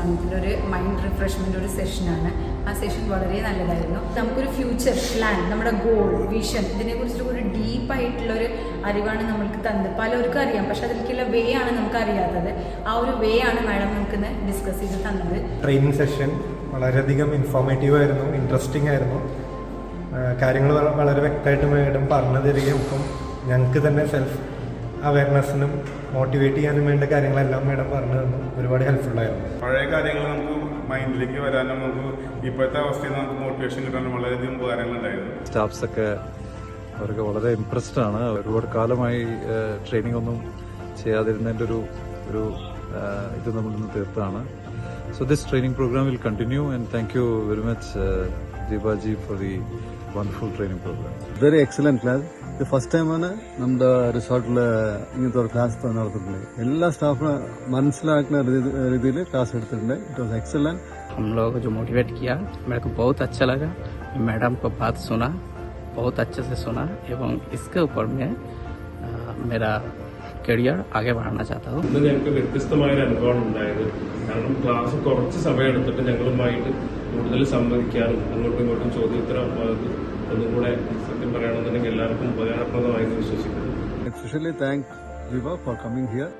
മന്തിൻ്റെ ഒരു mind refreshment ഒരു സെഷനാണ്. ആ സെഷൻ വളരെ നല്ലതായിരുന്നു. നമുക്കൊരു ഫ്യൂച്ചർ പ്ലാൻ, നമ്മുടെ ഗോൾ, വിഷൻ, ഇതിനെക്കുറിച്ചിട്ട് ഒരു ഡീപ്പായിട്ടുള്ളൊരു അറിവാണ് നമ്മൾക്ക് തന്നത്. പലർക്കും അറിയാം, പക്ഷെ അതിലേക്കുള്ള വേ ആണ് നമുക്ക് അറിയാത്തത്. ആ ഒരു വേ ആണ് മാഡം നമുക്ക് ഡിസ്കസ് ചെയ്ത് തന്നത്. ട്രെയിനിങ് സെഷൻ വളരെയധികം ഇൻഫോർമേറ്റീവ് ആയിരുന്നു, ഇൻട്രസ്റ്റിംഗ് ആയിരുന്നു. കാര്യങ്ങൾ വളരെ വ്യക്തമായിട്ട് മാഡം പറഞ്ഞു തരികയും ഇപ്പം ഞങ്ങൾക്ക് തന്നെ സെൽഫ് അവയർനെസ്സിനും മോട്ടിവേറ്റ് ചെയ്യാനും വേണ്ട കാര്യങ്ങളെല്ലാം മാഡം പറഞ്ഞു തന്നു. ഒരുപാട് ഹെൽപ്ഫുള്ളായിരുന്നു. പഴയ കാര്യങ്ങൾ നമുക്ക് മൈൻഡിലേക്ക് വരാനും നമുക്ക് ഇപ്പോഴത്തെ അവസ്ഥയിൽ നമുക്ക് മോട്ടിവേഷൻ കിട്ടാനും വളരെയധികം ഉപകാരങ്ങളുണ്ടായിരുന്നു. സ്റ്റാഫ്സൊക്കെ അവർക്ക് വളരെ ഇംപ്രസ്ഡ് ആണ്. ഒരുപാട് കാലമായി ട്രെയിനിങ് ഒന്നും ചെയ്യാതിരുന്നതിൻ്റെ ഒരു ഇത് നമ്മളിന്ന് തീർത്താണ്. So this training program will continue and thank you very much Deebaji for the wonderful training program. Very excellent class. The first time ആണ് നമ്മുടെ റിസോർട്ടിൽ ഇങ്ങനത്തെ ഒരു ക്ലാസ് നടത്തിയിട്ടുണ്ട്. എല്ലാ സ്റ്റാഫിനും മനസ്സിലാക്കുന്ന രീതിയിൽ ക്ലാസ് എടുത്തിട്ടുണ്ട്. It was excellent. हम लोग को जो मोटिवेट किया, मेरे को बहुत अच्छा लगा. मैडम को बात सुना, बहुत अच्छे से सुना एवं इसके ऊपर में मेरा കരിയർ ആകെ बढ़ाना चाहता हूँ. ഇന്ന് ഞങ്ങൾക്ക് വ്യത്യസ്തമായൊരു അനുഭവമാണ് ഉണ്ടായത്. കാരണം ക്ലാസ് കുറച്ച് സമയം എടുത്തിട്ട് ഞങ്ങളുമായിട്ട് കൂടുതൽ സംവദിക്കാനും അങ്ങോട്ടും ഇങ്ങോട്ടും ചോദ്യോത്തരം ഒന്നും കൂടെ സത്യം പറയുകയാണെന്നുണ്ടെങ്കിൽ എല്ലാവർക്കും ഉപകാരപ്രദമായി വിശ്വസിക്കുന്നു. Especially thank Jiva for coming here.